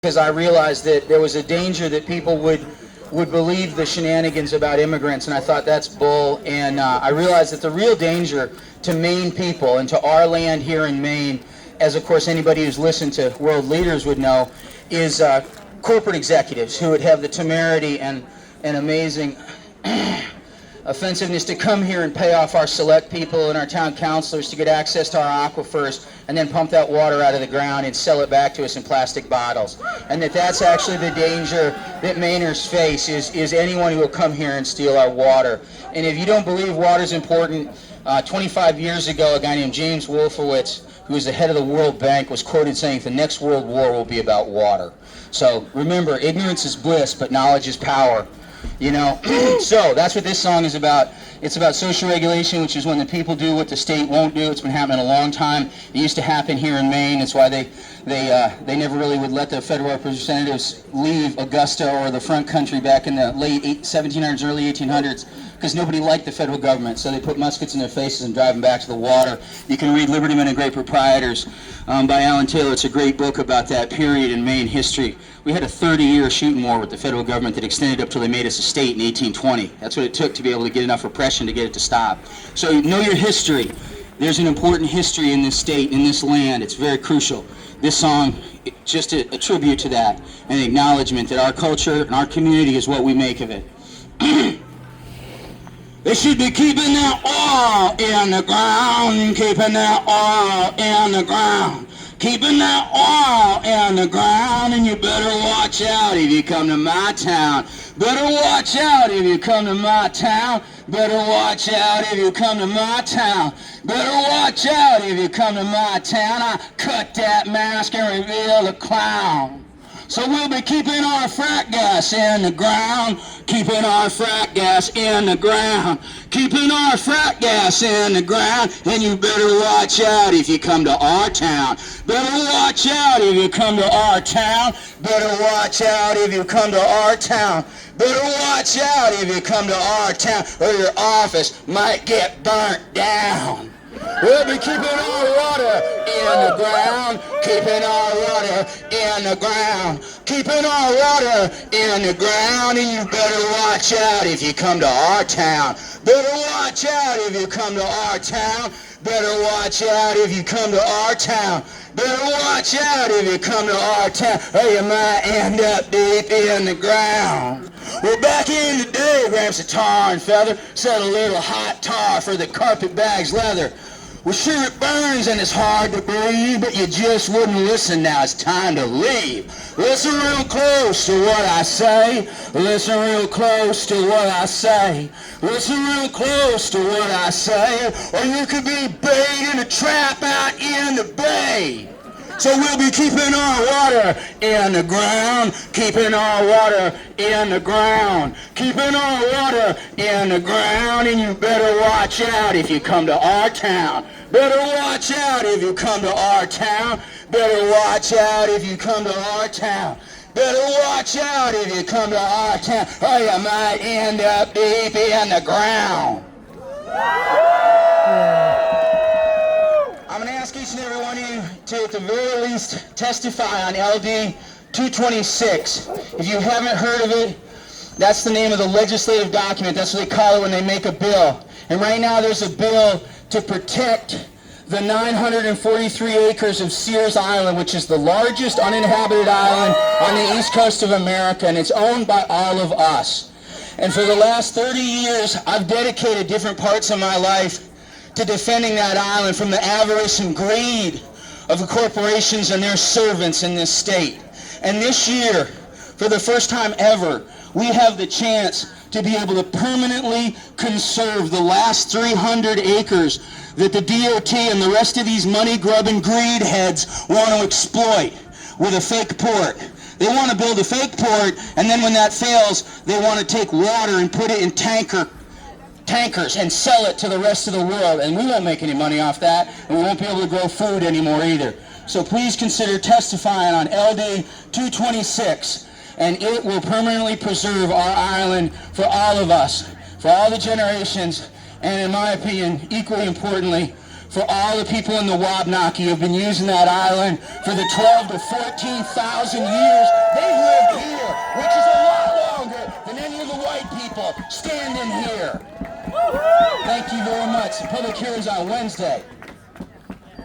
because I realized that there was a danger that people would believe the shenanigans about immigrants, and I thought that's bull. And I realized that the real danger to Maine people and to our land here in Maine, as of course anybody who's listened to world leaders would know, is corporate executives who would have the temerity and amazing offensiveness to come here and pay off our select people and our town councilors to get access to our aquifers and then pump that water out of the ground and sell it back to us in plastic bottles. And that's actually the danger that Mainers face, is anyone who will come here and steal our water. And if you don't believe water's important, 25 years ago, a guy named James Wolfowitz, who was the head of the World Bank, was quoted saying the next world war will be about water. So remember, ignorance is bliss, but knowledge is power. You know, so that's what this song is about. It's about social regulation, which is when the people do what the state won't do. It's been happening a long time. It used to happen here in Maine. That's why they never really would let the federal representatives leave Augusta or the front country back in the late 1700s, early 1800s, because nobody liked the federal government. So they put muskets in their faces and drive them back to the water. You can read Libertymen and Great Proprietors by Alan Taylor. It's a great book about that period in Maine history. We had a 30-year shooting war with the federal government that extended up till they made us a state in 1820. That's what it took to be able to get enough repression to get it to stop. So know your history. There's an important history in this state, in this land. It's very crucial. This song, just a tribute to that, and an acknowledgement that our culture and our community is what we make of it. They should be keeping that oil in the ground, keeping that oil in the ground, keeping that oil in the ground, and you better watch out if you come to my town. Better watch out if you come to my town. Better watch out if you come to my town. Better watch out if you come to my town. I cut that mask and reveal the clown. So we'll be keeping our frack gas in the ground, keeping our frack gas in the ground, keeping our frack gas in the ground, and you better watch out if you come to our town. Better watch out if you come to our town. Better watch out if you come to our town. Better watch out if you come to our town, or your office might get burnt down. We'll be keeping our water in the ground, keeping our water in the ground, keeping our water in the ground, and you better watch out if you come to our town. Better watch out if you come to our town. Better watch out if you come to our town. Better watch out if you come to our town, or you might end up deep in the ground. Well, back in the day, Gramps a tar and feather, set a little hot tar for the carpetbag's leather. Well, sure it burns and it's hard to breathe, but you just wouldn't listen. Now it's time to leave. Listen real close to what I say. Listen real close to what I say. Listen real close to what I say, or you could be bait in a trap out in the bay. So we'll be keeping our water in the ground, keeping our water in the ground, keeping our water in the ground, and you better watch out if you come to our town. Better watch out if you come to our town. Better watch out if you come to our town. Better watch out if you come to our town, or you might end up deep in the ground. I'm going to ask each and every one of you to, at the very least, testify on LD 226. If you haven't heard of it, that's the name of the legislative document. That's what they call it when they make a bill. And right now there's a bill to protect the 943 acres of Sears Island, which is the largest uninhabited island on the east coast of America, and it's owned by all of us. And for the last 30 years, I've dedicated different parts of my life to defending that island from the avarice and greed of the corporations and their servants in this state. And this year, for the first time ever, we have the chance to be able to permanently conserve the last 300 acres that the DOT and the rest of these money-grubbing greed heads want to exploit with a fake port. They want to build a fake port, and then when that fails, they want to take water and put it in tankers and sell it to the rest of the world, and we won't make any money off that, and we won't be able to grow food anymore either. So please consider testifying on LD 226, and it will permanently preserve our island for all of us, for all the generations, and in my opinion, equally importantly, for all the people in the Wabanaki who have been using that island for the 12 to 14,000 years they've lived here, which is a lot longer than any of the white people standing here. Thank you very much. The public hearing's on Wednesday.